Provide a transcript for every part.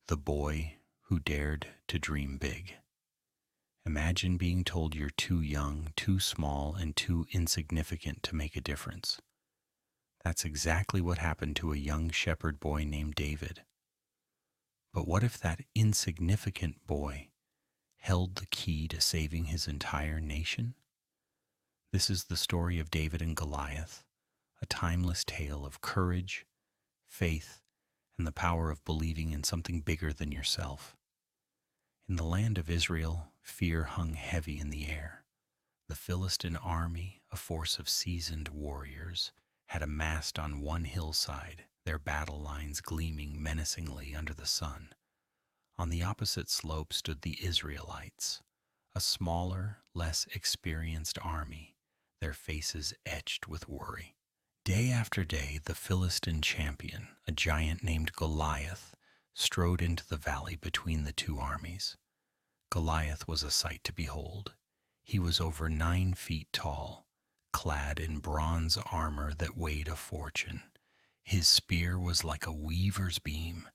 The boy who dared to dream big. Imagine being told you're too young, too small, and too insignificant to make a difference. That's exactly what happened to a young shepherd boy named David. But what if that insignificant boy held the key to saving his entire nation? This is the story of David and Goliath, a timeless tale of courage, faith, and the power of believing in something bigger than yourself. In the land of Israel, fear hung heavy in the air. The Philistine army, a force of seasoned warriors, had amassed on one hillside, their battle lines gleaming menacingly under the sun. On the opposite slope stood the Israelites, a smaller, less experienced army, their faces etched with worry. Day after day, the Philistine champion, a giant named Goliath, strode into the valley between the two armies. Goliath was a sight to behold. He was over 9 feet tall, clad in bronze armor that weighed a fortune. His spear was like a weaver's beam,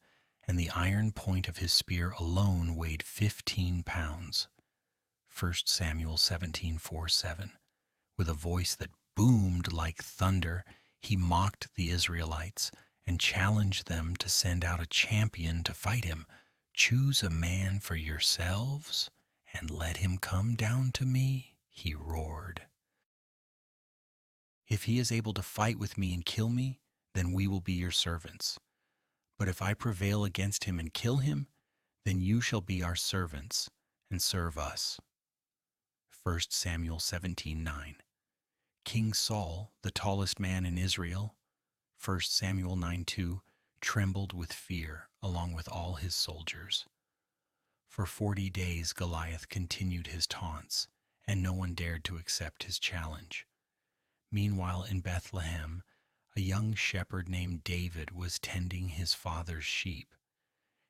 and the iron point of his spear alone weighed 15 pounds. 1 Samuel 17:4-7. With a voice that boomed like thunder, he mocked the Israelites and challenged them to send out a champion to fight him. "Choose a man for yourselves and let him come down to me," he roared. "If he is able to fight with me and kill me, then we will be your servants. But if I prevail against him and kill him, then you shall be our servants and serve us." 1 Samuel 17:9. King Saul, the tallest man in Israel, 1 Samuel 9:2, trembled with fear along with all his soldiers. For 40 days Goliath continued his taunts, and no one dared to accept his challenge. Meanwhile, in Bethlehem, a young shepherd named David was tending his father's sheep.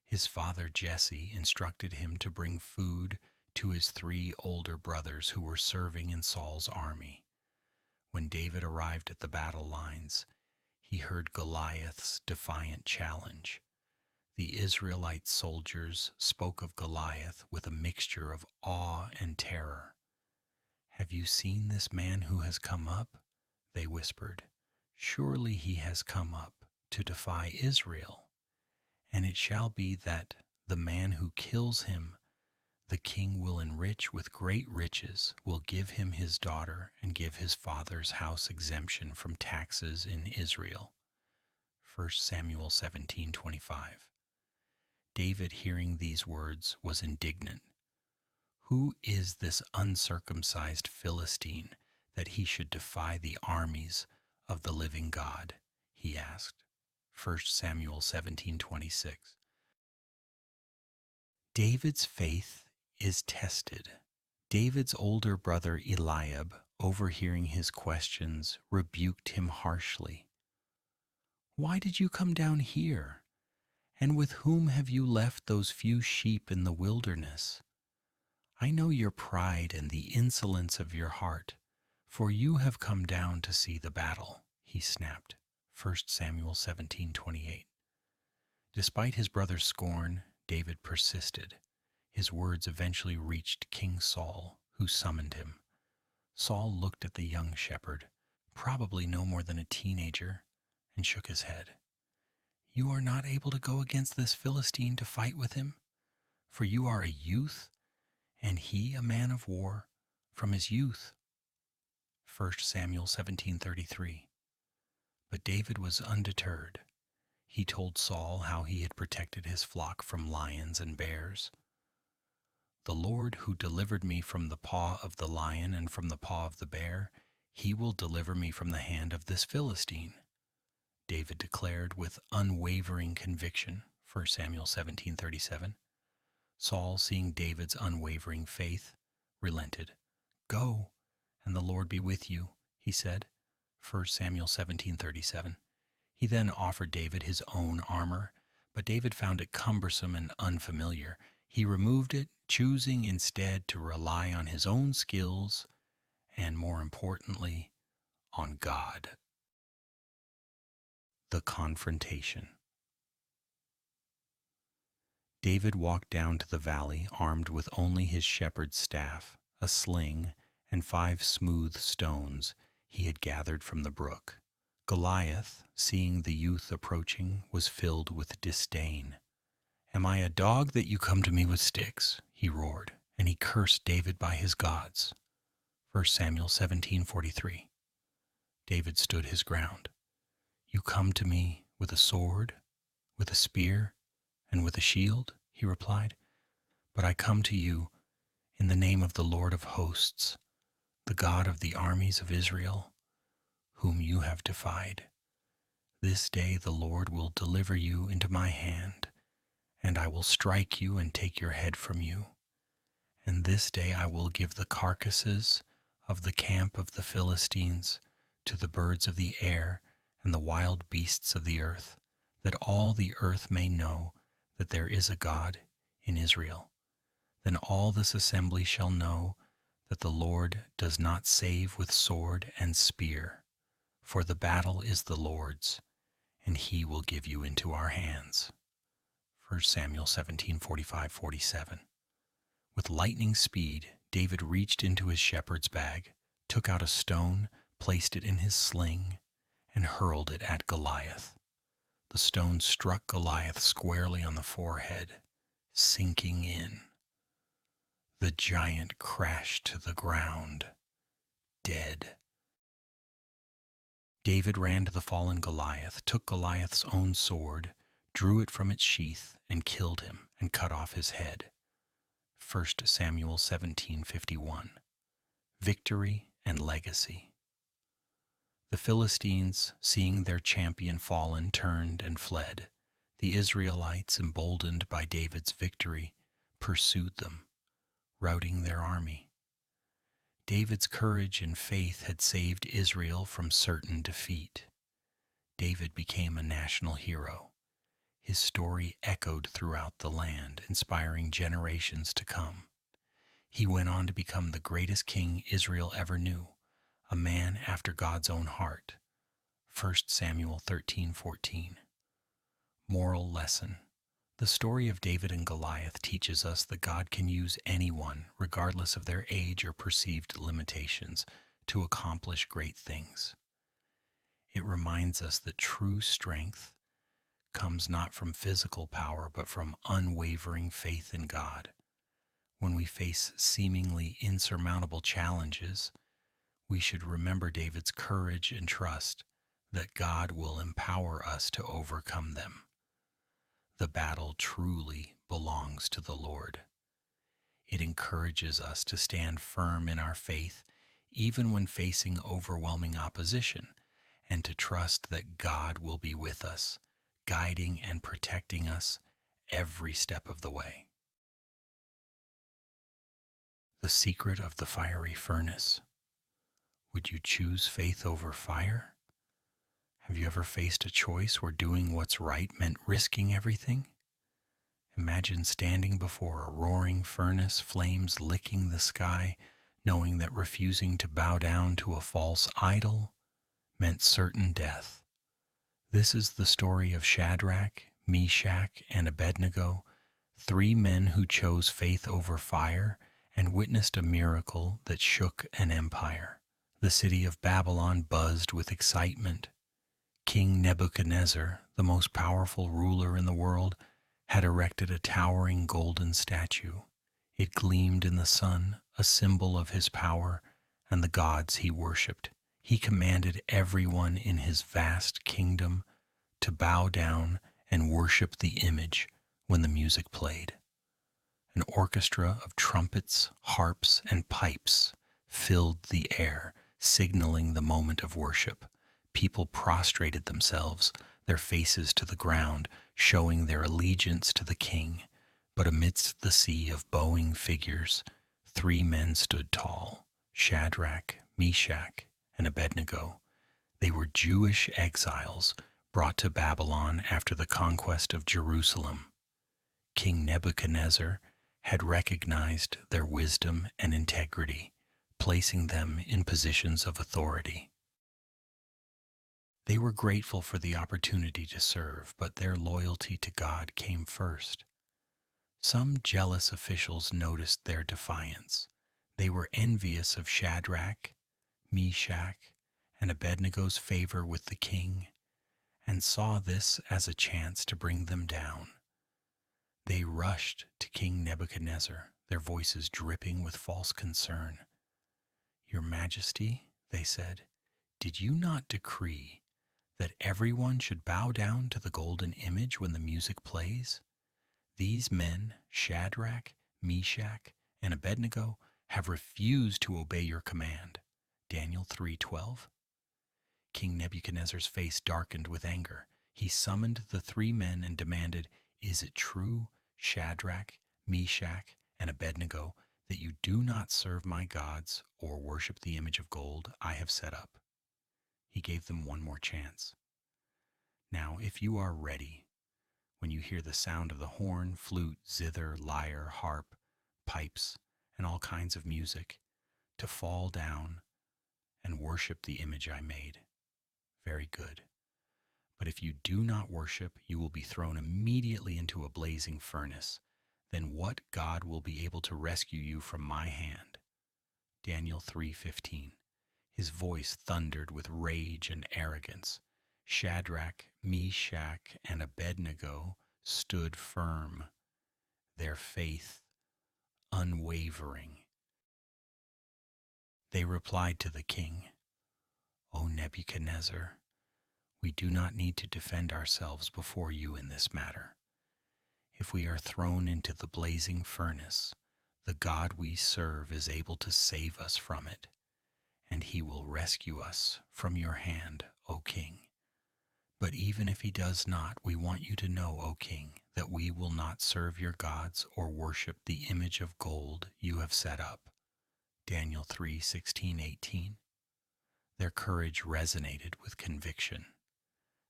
His father Jesse instructed him to bring food to his 3 older brothers who were serving in Saul's army. When David arrived at the battle lines, he heard Goliath's defiant challenge. The Israelite soldiers spoke of Goliath with a mixture of awe and terror. "Have you seen this man who has come up?" they whispered. "Surely he has come up to defy Israel. And it shall be that the man who kills him, the king will enrich with great riches, will give him his daughter, and give his father's house exemption from taxes in Israel." 1 Samuel 17:25. David, hearing these words, was indignant. "Who is this uncircumcised Philistine that he should defy the armies of the living God?" he asked. 1 Samuel 17:26. David's faith is tested. David's older brother Eliab, overhearing his questions, rebuked him harshly. "Why did you come down here? And with whom have you left those few sheep in the wilderness? I know your pride and the insolence of your heart, for you have come down to see the battle," he snapped. 1 Samuel 17:28. Despite his brother's scorn, David persisted. His words eventually reached King Saul, who summoned him. Saul looked at the young shepherd, probably no more than a teenager, and shook his head. "You are not able to go against this Philistine to fight with him, for you are a youth, and he a man of war from his youth." 1 Samuel 17:33. But David was undeterred. He told Saul how he had protected his flock from lions and bears. "The Lord who delivered me from the paw of the lion and from the paw of the bear, he will deliver me from the hand of this Philistine," David declared with unwavering conviction. 1 Samuel 17:37. Saul, seeing David's unwavering faith, relented. "Go, and the Lord be with you," he said. 1 Samuel 17:37. He then offered David his own armor, but David found it cumbersome and unfamiliar. He removed it, choosing instead to rely on his own skills and, more importantly, on God. The confrontation. David walked down to the valley armed with only his shepherd's staff, a sling, and 5 smooth stones he had gathered from the brook. Goliath, seeing the youth approaching, was filled with disdain. "Am I a dog that you come to me with sticks?" he roared, and he cursed David by his gods. 1 Samuel 17:43. David stood his ground. "You come to me with a sword, with a spear, and with a shield," he replied, "but I come to you in the name of the Lord of hosts, the God of the armies of Israel, whom you have defied. This day the Lord will deliver you into my hand, and I will strike you and take your head from you. And this day I will give the carcasses of the camp of the Philistines to the birds of the air and the wild beasts of the earth, that all the earth may know that there is a God in Israel. Then all this assembly shall know that the Lord does not save with sword and spear, for the battle is the Lord's, and he will give you into our hands." 1 Samuel 17:45-47. With lightning speed, David reached into his shepherd's bag, took out a stone, placed it in his sling, and hurled it at Goliath. The stone struck Goliath squarely on the forehead, sinking in. The giant crashed to the ground, dead. David ran to the fallen Goliath, took Goliath's own sword, drew it from its sheath, and killed him and cut off his head. 1 Samuel 17:51. Victory and legacy. The Philistines, seeing their champion fallen, turned and fled. The Israelites, emboldened by David's victory, pursued them, routing their army. David's courage and faith had saved Israel from certain defeat. David became a national hero. His story echoed throughout the land, inspiring generations to come. He went on to become the greatest king Israel ever knew, a man after God's own heart. 1 Samuel 13:14. Moral lesson. The story of David and Goliath teaches us that God can use anyone, regardless of their age or perceived limitations, to accomplish great things. It reminds us that true strength comes not from physical power, but from unwavering faith in God. When we face seemingly insurmountable challenges, we should remember David's courage and trust that God will empower us to overcome them. The battle truly belongs to the Lord. It encourages us to stand firm in our faith, even when facing overwhelming opposition, and to trust that God will be with us, guiding and protecting us every step of the way. The secret of the fiery furnace. Would you choose faith over fire? Have you ever faced a choice where doing what's right meant risking everything? Imagine standing before a roaring furnace, flames licking the sky, knowing that refusing to bow down to a false idol meant certain death. This is the story of Shadrach, Meshach, and Abednego, 3 men who chose faith over fire and witnessed a miracle that shook an empire. The city of Babylon buzzed with excitement. King Nebuchadnezzar, the most powerful ruler in the world, had erected a towering golden statue. It gleamed in the sun, a symbol of his power and the gods he worshipped. He commanded everyone in his vast kingdom to bow down and worship the image when the music played. An orchestra of trumpets, harps, and pipes filled the air, signaling the moment of worship. People prostrated themselves, their faces to the ground, showing their allegiance to the king. But amidst the sea of bowing figures, 3 men stood tall, Shadrach, Meshach, and Abednego. They were Jewish exiles brought to Babylon after the conquest of Jerusalem. King Nebuchadnezzar had recognized their wisdom and integrity, placing them in positions of authority. They were grateful for the opportunity to serve, but their loyalty to God came first. Some jealous officials noticed their defiance. They were envious of Shadrach, Meshach, and Abednego's favor with the king, and saw this as a chance to bring them down. They rushed to King Nebuchadnezzar, their voices dripping with false concern. "Your Majesty," they said, "did you not decree that everyone should bow down to the golden image when the music plays? These men, Shadrach, Meshach, and Abednego, have refused to obey your command." Daniel 3:12. King Nebuchadnezzar's face darkened with anger. He summoned the three men and demanded, "Is it true, Shadrach, Meshach, and Abednego, that you do not serve my gods or worship the image of gold I have set up?" He gave them one more chance. "Now, if you are ready, when you hear the sound of the horn, flute, zither, lyre, harp, pipes, and all kinds of music, to fall down and worship the image I made. Very good. But if you do not worship, you will be thrown immediately into a blazing furnace. Then what God will be able to rescue you from my hand?" Daniel 3:15. His voice thundered with rage and arrogance. Shadrach, Meshach, and Abednego stood firm, their faith unwavering. They replied to the king, "O Nebuchadnezzar, we do not need to defend ourselves before you in this matter. If we are thrown into the blazing furnace, the God we serve is able to save us from it, and he will rescue us from your hand, O king. But even if he does not, we want you to know, O king, that we will not serve your gods or worship the image of gold you have set up." Daniel 3:16-18. Their courage resonated with conviction.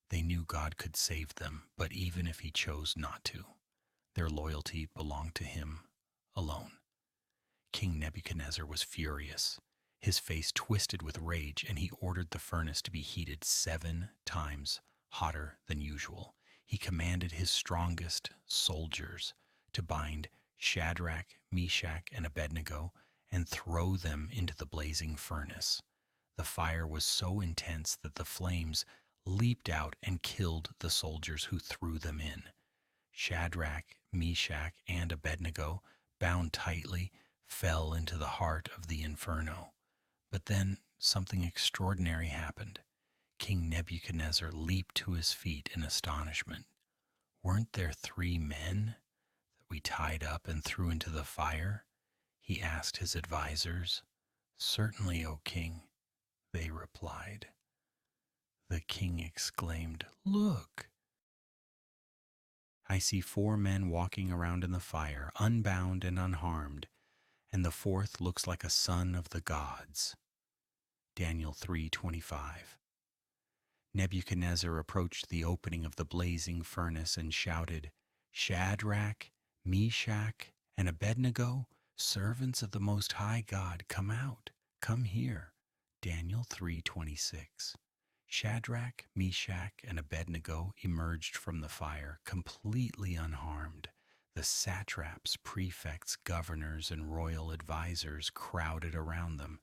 They knew God could save them, but even if he chose not to, their loyalty belonged to him alone. King Nebuchadnezzar was furious. His face twisted with rage, and he ordered the furnace to be heated 7 times hotter than usual. He commanded his strongest soldiers to bind Shadrach, Meshach, and Abednego and throw them into the blazing furnace. The fire was so intense that the flames leaped out and killed the soldiers who threw them in. Shadrach, Meshach, and Abednego, bound tightly, fell into the heart of the inferno. But then something extraordinary happened. King Nebuchadnezzar leaped to his feet in astonishment. "Weren't there 3 men that we tied up and threw into the fire?" he asked his advisors. "Certainly, O king," they replied. The king exclaimed, "Look! I see 4 men walking around in the fire, unbound and unharmed, and the 4th looks like a son of the gods." Daniel 3:25. Nebuchadnezzar approached the opening of the blazing furnace and shouted, "Shadrach, Meshach, and Abednego, servants of the Most High God, come out, come here." Daniel 3:26. Shadrach, Meshach, and Abednego emerged from the fire, completely unharmed. The satraps, prefects, governors, and royal advisors crowded around them.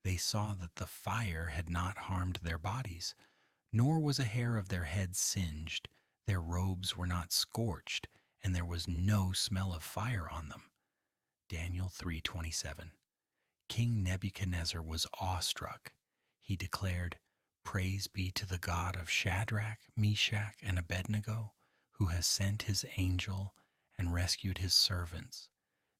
They saw that the fire had not harmed their bodies, nor was a hair of their heads singed. Their robes were not scorched, and there was no smell of fire on them. Daniel 3:27. King Nebuchadnezzar was awestruck. He declared, "Praise be to the God of Shadrach, Meshach, and Abednego, who has sent his angel and rescued his servants.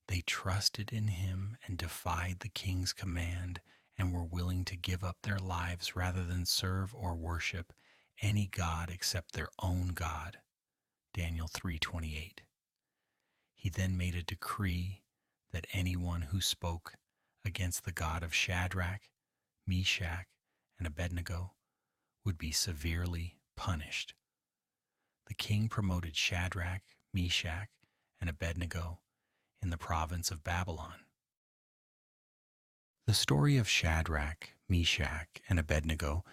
They trusted in him and defied the king's command and were willing to give up their lives rather than serve or worship any god except their own God." Daniel 3:28. He then made a decree that anyone who spoke against the God of Shadrach, Meshach, and Abednego would be severely punished. The king promoted Shadrach, Meshach, and Abednego in the province of Babylon. The story of Shadrach, Meshach, and Abednego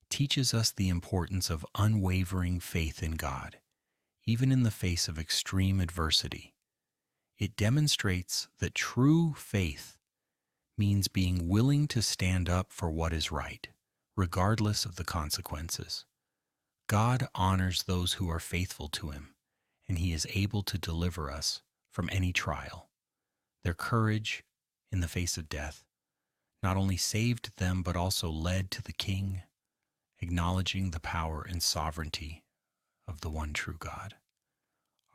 teaches us the importance of unwavering faith in God, even in the face of extreme adversity. It demonstrates that true faith means being willing to stand up for what is right, regardless of the consequences. God honors those who are faithful to him, and he is able to deliver us from any trial. Their courage in the face of death not only saved them but also led to the king, acknowledging the power and sovereignty of the one true God.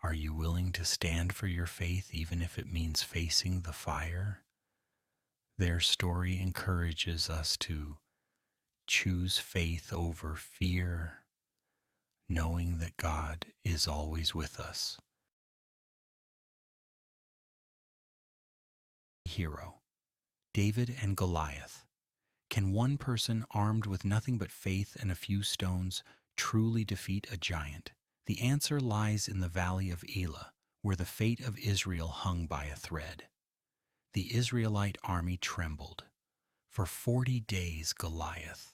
Are you willing to stand for your faith even if it means facing the fire? Their story encourages us to choose faith over fear, knowing that God is always with us. Hero, David and Goliath. Can one person armed with nothing but faith and a few stones truly defeat a giant? The answer lies in the valley of Elah, where the fate of Israel hung by a thread. The Israelite army trembled. For 40 days Goliath,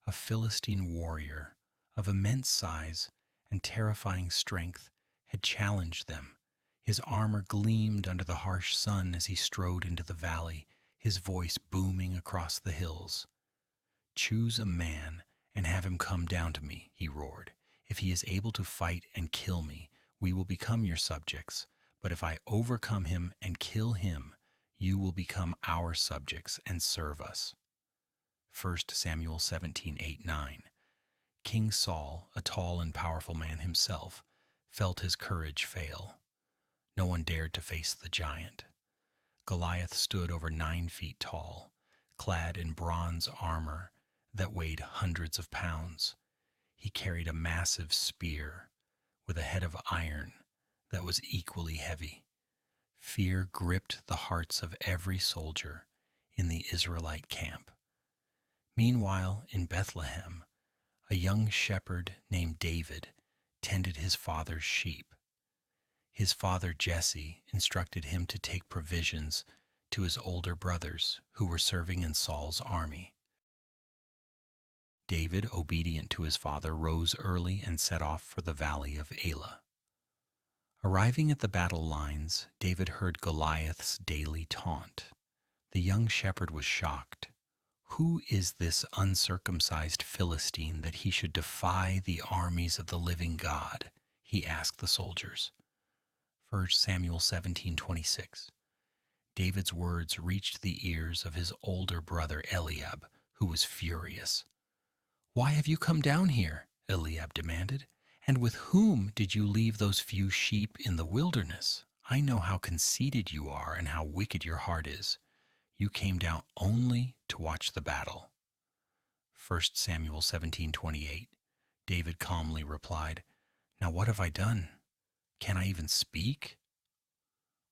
a Philistine warrior of immense size and terrifying strength, had challenged them. His armor gleamed under the harsh sun as he strode into the valley, his voice booming across the hills. "Choose a man and have him come down to me," he roared. "If he is able to fight and kill me, we will become your subjects. But if I overcome him and kill him, you will become our subjects and serve us." 1 Samuel 17:8-9. King Saul, a tall and powerful man himself, felt his courage fail. No one dared to face the giant. Goliath stood over 9 feet tall, clad in bronze armor that weighed hundreds of pounds. He carried a massive spear with a head of iron that was equally heavy. Fear gripped the hearts of every soldier in the Israelite camp. Meanwhile, in Bethlehem, a young shepherd named David tended his father's sheep. His father Jesse instructed him to take provisions to his older brothers who were serving in Saul's army. David, obedient to his father, rose early and set off for the valley of Elah. Arriving at the battle lines, David heard Goliath's daily taunt. The young shepherd was shocked. "Who is this uncircumcised Philistine that he should defy the armies of the living God?" he asked the soldiers. 1 Samuel 17:26. David's words reached the ears of his older brother Eliab, who was furious. "Why have you come down here?" Eliab demanded. "And with whom did you leave those few sheep in the wilderness? I know how conceited you are and how wicked your heart is. You came down only to watch the battle." 1 Samuel 17:28. David calmly replied, "Now what have I done? Can I even speak?"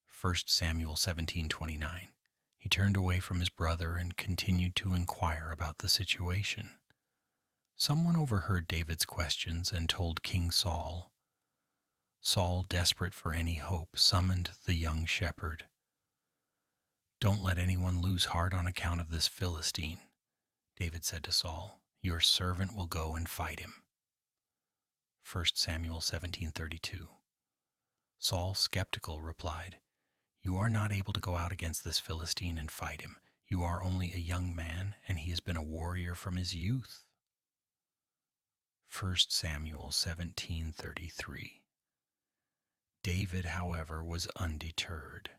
1 Samuel 17:29. He turned away from his brother and continued to inquire about the situation. Someone overheard David's questions and told King Saul. Saul, desperate for any hope, summoned the young shepherd. "Don't let anyone lose heart on account of this Philistine," David said to Saul. "Your servant will go and fight him." 1 Samuel 17:32. Saul, skeptical, replied, "You are not able to go out against this Philistine and fight him. You are only a young man, and he has been a warrior from his youth." 1 Samuel 17:33. David, however, was undeterred.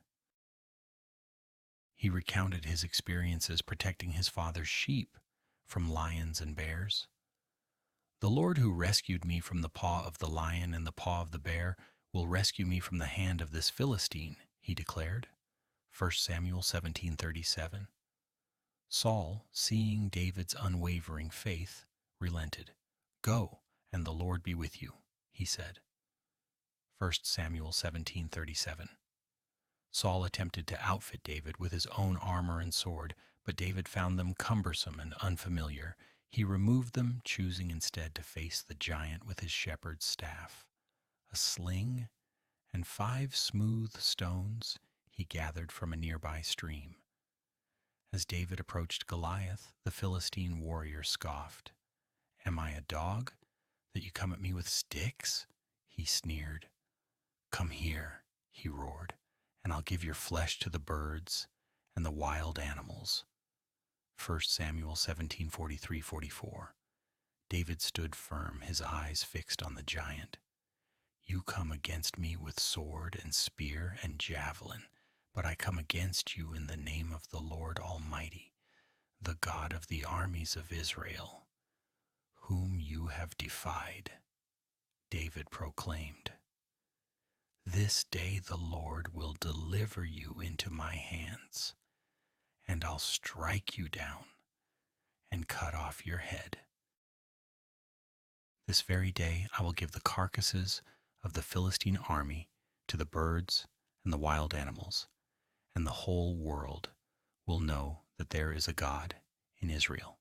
He recounted his experiences protecting his father's sheep from lions and bears. "The Lord who rescued me from the paw of the lion and the paw of the bear will rescue me from the hand of this Philistine," he declared. 1 Samuel 17:37. Saul, seeing David's unwavering faith, relented. "Go, and the Lord be with you," he said. 1 Samuel 17:37. Saul attempted to outfit David with his own armor and sword, but David found them cumbersome and unfamiliar. He removed them, choosing instead to face the giant with his shepherd's staff. A sling and 5 smooth stones he gathered from a nearby stream. As David approached Goliath, the Philistine warrior scoffed. "Am I a dog, that you come at me with sticks?" he sneered. "Come here," he roared, and I'll give your flesh to the birds and the wild animals. 1 Samuel 17:43-44. David stood firm, his eyes fixed on the giant. You come against me with sword and spear and javelin, but I come against you in the name of the Lord Almighty, the God of the armies of Israel, whom you have defied. David proclaimed, This day the Lord will deliver you into my hands, and I'll strike you down and cut off your head. This very day I will give the carcasses of the Philistine army to the birds and the wild animals, and the whole world will know that there is a God in Israel.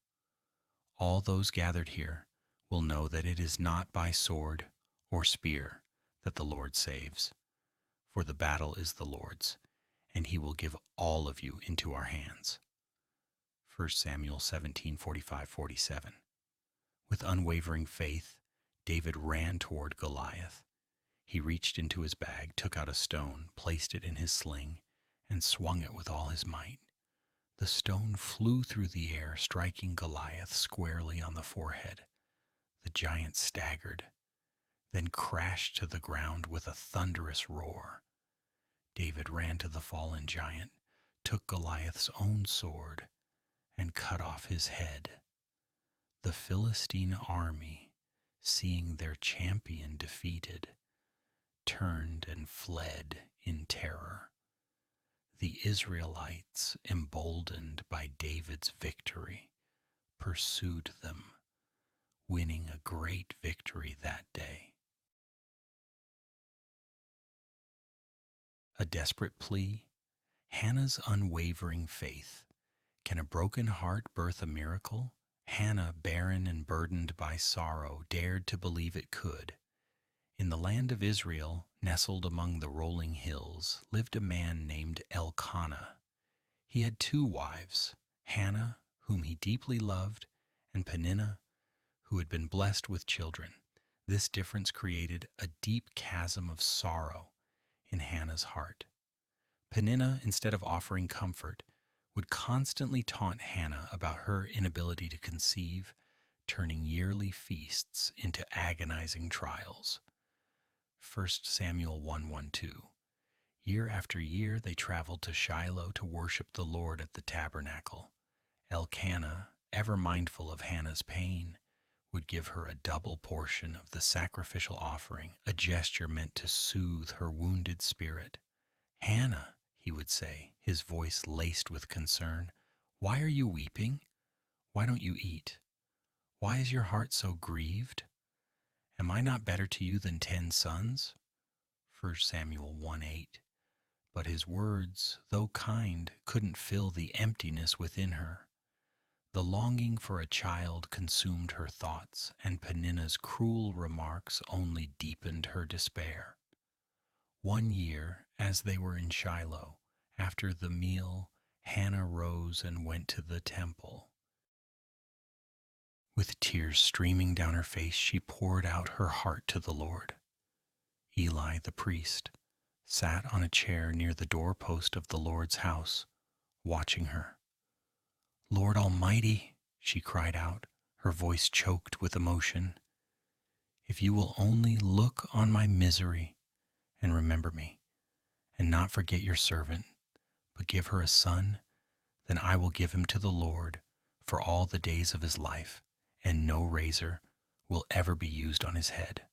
All those gathered here will know that it is not by sword or spear that the Lord saves, for the battle is the Lord's, and he will give all of you into our hands. 1 Samuel 17:45-47. With unwavering faith, David ran toward Goliath. He reached into his bag, took out a stone, placed it in his sling, and swung it with all his might. The stone flew through the air, striking Goliath squarely on the forehead. The giant staggered, then crashed to the ground with a thunderous roar. David ran to the fallen giant, took Goliath's own sword, and cut off his head. The Philistine army, seeing their champion defeated, turned and fled in terror. The Israelites, emboldened by David's victory, pursued them, winning a great victory that day. A desperate plea, Hannah's unwavering faith. Can a broken heart birth a miracle? Hannah, barren and burdened by sorrow, dared to believe it could. In the land of Israel, nestled among the rolling hills, lived a man named Elkanah. He had 2 wives, Hannah, whom he deeply loved, and Peninnah, who had been blessed with children. This difference created a deep chasm of sorrow in Hannah's heart. Peninnah, instead of offering comfort, would constantly taunt Hannah about her inability to conceive, turning yearly feasts into agonizing trials. 1 Samuel 1:1-2. Year after year they traveled to Shiloh to worship the Lord at the tabernacle. Elkanah, ever mindful of Hannah's pain, would give her a double portion of the sacrificial offering, a gesture meant to soothe her wounded spirit. Hannah, he would say, his voice laced with concern, why are you weeping? Why don't you eat? Why is your heart so grieved? Am I not better to you than 10 sons? 1 Samuel 1:8. But his words, though kind, couldn't fill the emptiness within her. The longing for a child consumed her thoughts, and Peninnah's cruel remarks only deepened her despair. One year, as they were in Shiloh, after the meal, Hannah rose and went to the temple. With tears streaming down her face, she poured out her heart to the Lord. Eli, the priest, sat on a chair near the doorpost of the Lord's house, watching her. Lord Almighty, she cried out, her voice choked with emotion, if you will only look on my misery and remember me, and not forget your servant, but give her a son, then I will give him to the Lord for all the days of his life, and no razor will ever be used on his head.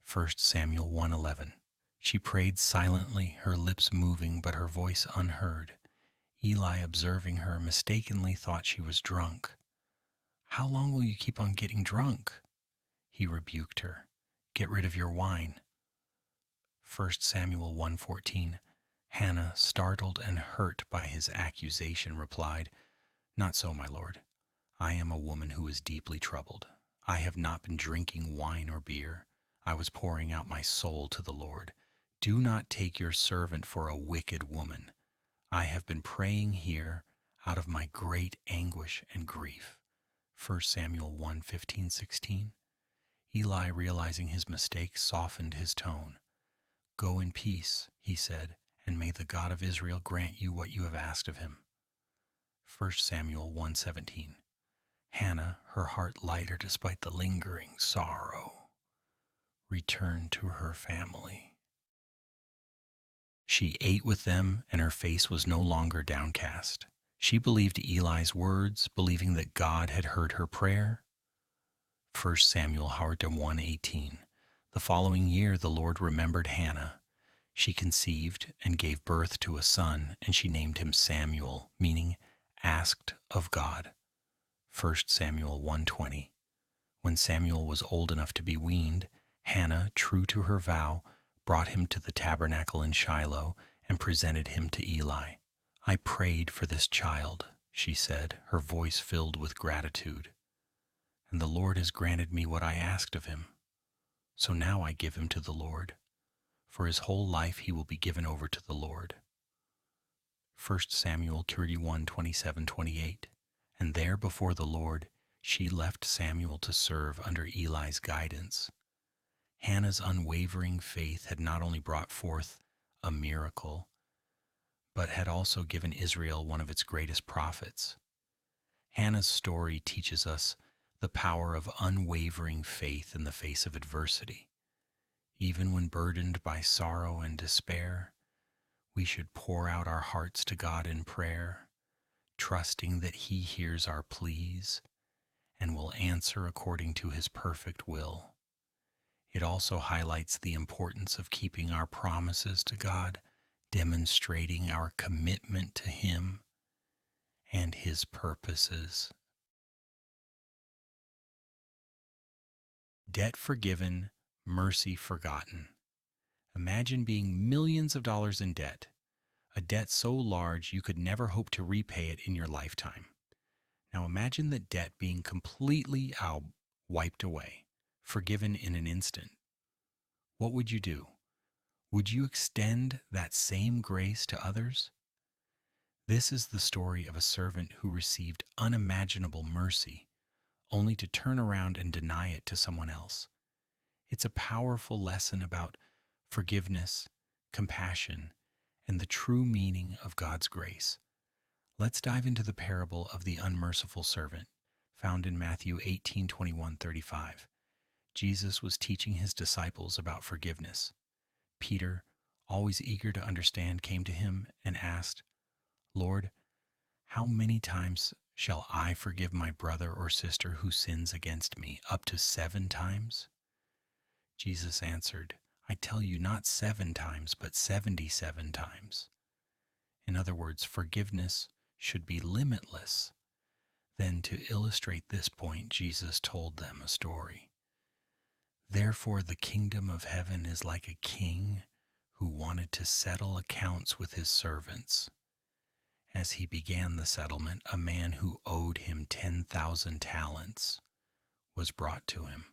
1 Samuel 1:11. She prayed silently, her lips moving, but her voice unheard. Eli, observing her, mistakenly thought she was drunk. How long will you keep on getting drunk? He rebuked her. Get rid of your wine. 1 Samuel 1:14. Hannah, startled and hurt by his accusation, replied, Not so, my lord. I am a woman who is deeply troubled. I have not been drinking wine or beer. I was pouring out my soul to the Lord. Do not take your servant for a wicked woman. I have been praying here out of my great anguish and grief. 1 Samuel 1:15-16. Eli, realizing his mistake, softened his tone. Go in peace, he said, and may the God of Israel grant you what you have asked of him. 1 Samuel 1:17. Hannah, her heart lighter despite the lingering sorrow, returned to her family. She ate with them, and her face was no longer downcast. She believed Eli's words, believing that God had heard her prayer. 1 Samuel 1:18. The following year the Lord remembered Hannah. She conceived and gave birth to a son, and she named him Samuel, meaning asked of God. 1 Samuel 1:20. When Samuel was old enough to be weaned, Hannah, true to her vow, brought him to the tabernacle in Shiloh and presented him to Eli. I prayed for this child, she said, her voice filled with gratitude, and the Lord has granted me what I asked of him. So now I give him to the Lord. For his whole life he will be given over to the Lord. 1 Samuel 31:27-28. And there before the Lord she left Samuel to serve under Eli's guidance. Hannah's unwavering faith had not only brought forth a miracle, but had also given Israel one of its greatest prophets. Hannah's story teaches us the power of unwavering faith in the face of adversity. Even when burdened by sorrow and despair, we should pour out our hearts to God in prayer, trusting that He hears our pleas and will answer according to His perfect will. It also highlights the importance of keeping our promises to God, demonstrating our commitment to Him and His purposes. Debt forgiven, mercy forgotten. Imagine being millions of dollars in debt, a debt so large you could never hope to repay it in your lifetime. Now imagine that debt being completely wiped away, forgiven in an instant. What would you do? Would you extend that same grace to others? This is the story of a servant who received unimaginable mercy, only to turn around and deny it to someone else. It's a powerful lesson about forgiveness, compassion, and the true meaning of God's grace. Let's dive into the parable of the unmerciful servant, found in Matthew 18:21-35. Jesus was teaching his disciples about forgiveness. Peter, always eager to understand, came to him and asked, Lord, how many times shall I forgive my brother or sister who sins against me? Up to 7 times? Jesus answered, I tell you, not 7 times, but 77 times. In other words, forgiveness should be limitless. Then, to illustrate this point, Jesus told them a story. Therefore, the kingdom of heaven is like a king who wanted to settle accounts with his servants. As he began the settlement, a man who owed him 10,000 talents was brought to him.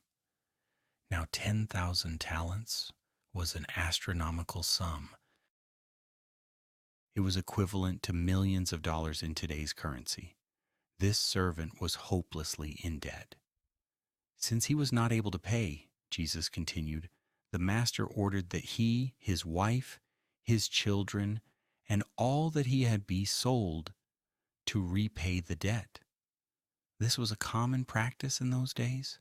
Now 10,000 talents was an astronomical sum. It was equivalent to millions of dollars in today's currency. This servant was hopelessly in debt. Since he was not able to pay, Jesus continued, the master ordered that he, his wife, his children, and all that he had be sold to repay the debt. This was a common practice in those days.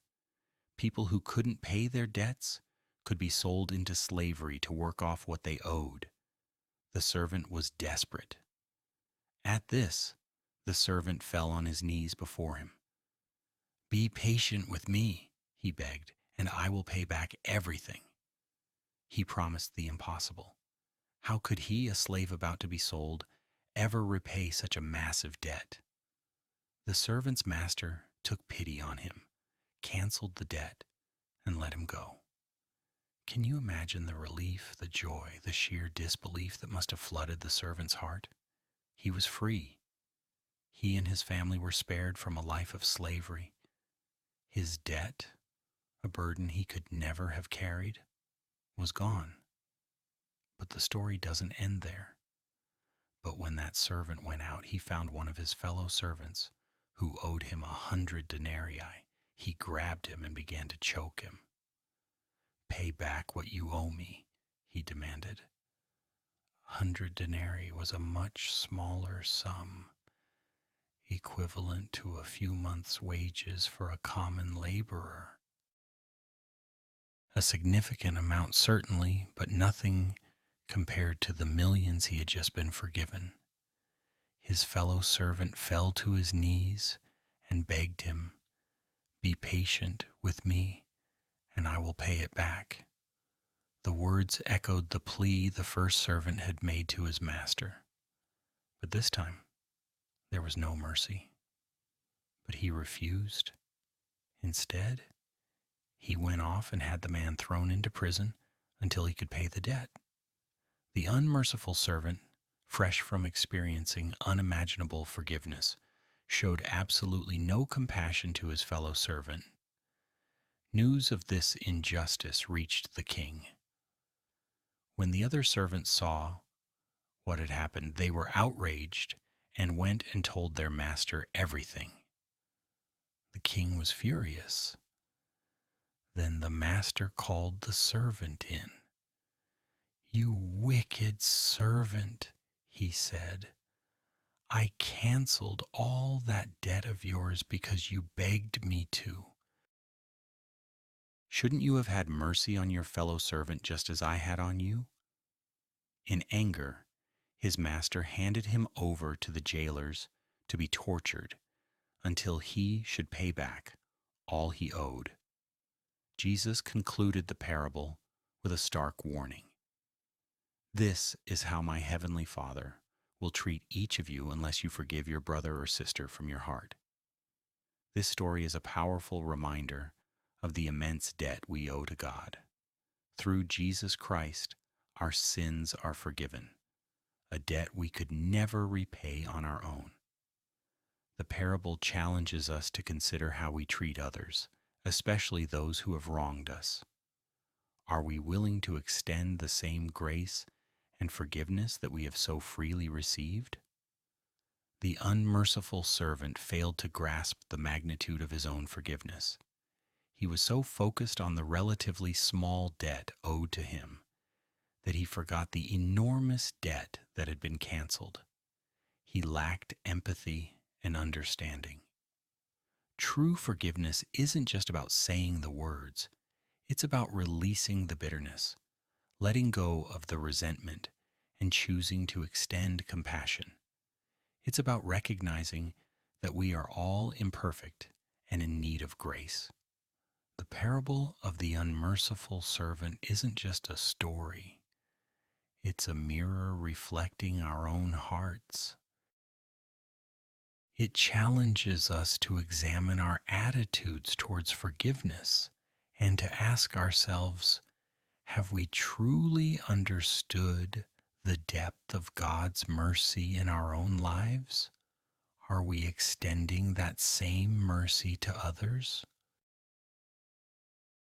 People who couldn't pay their debts could be sold into slavery to work off what they owed. The servant was desperate. At this, the servant fell on his knees before him. Be patient with me, he begged, and I will pay back everything. He promised the impossible. How could he, a slave about to be sold, ever repay such a massive debt? The servant's master took pity on him, canceled the debt, and let him go. Can you imagine the relief, the joy, the sheer disbelief that must have flooded the servant's heart? He was free. He and his family were spared from a life of slavery. His debt, a burden he could never have carried, was gone. But the story doesn't end there. But when that servant went out, he found one of his fellow servants who owed him 100 denarii. He grabbed him and began to choke him. Pay back what you owe me, he demanded. 100 denarii was a much smaller sum, equivalent to a few months' wages for a common laborer. A significant amount, certainly, but nothing compared to the millions he had just been forgiven. His fellow servant fell to his knees and begged him, "Be patient with me, and I will pay it back." The words echoed the plea the first servant had made to his master. But this time, there was no mercy. But he refused. Instead, he went off and had the man thrown into prison until he could pay the debt. The unmerciful servant, fresh from experiencing unimaginable forgiveness, showed absolutely no compassion to his fellow servant. News of this injustice reached the king. When the other servants saw what had happened, they were outraged and went and told their master everything. The king was furious. Then the master called the servant in. "You wicked servant," he said. "I canceled all that debt of yours because you begged me to. Shouldn't you have had mercy on your fellow servant just as I had on you?" In anger, his master handed him over to the jailers to be tortured until he should pay back all he owed. Jesus concluded the parable with a stark warning. "This is how my heavenly Father will treat each of you unless you forgive your brother or sister from your heart." This story is a powerful reminder of the immense debt we owe to God. Through Jesus Christ, our sins are forgiven, a debt we could never repay on our own. The parable challenges us to consider how we treat others, especially those who have wronged us. Are we willing to extend the same grace and forgiveness that we have so freely received? The unmerciful servant failed to grasp the magnitude of his own forgiveness. He was so focused on the relatively small debt owed to him that he forgot the enormous debt that had been canceled. He lacked empathy and understanding. True forgiveness isn't just about saying the words. It's about releasing the bitterness, letting go of the resentment, and choosing to extend compassion. It's about recognizing that we are all imperfect and in need of grace. The parable of the unmerciful servant isn't just a story. It's a mirror reflecting our own hearts. It challenges us to examine our attitudes towards forgiveness and to ask ourselves, have we truly understood the depth of God's mercy in our own lives? Are we extending that same mercy to others?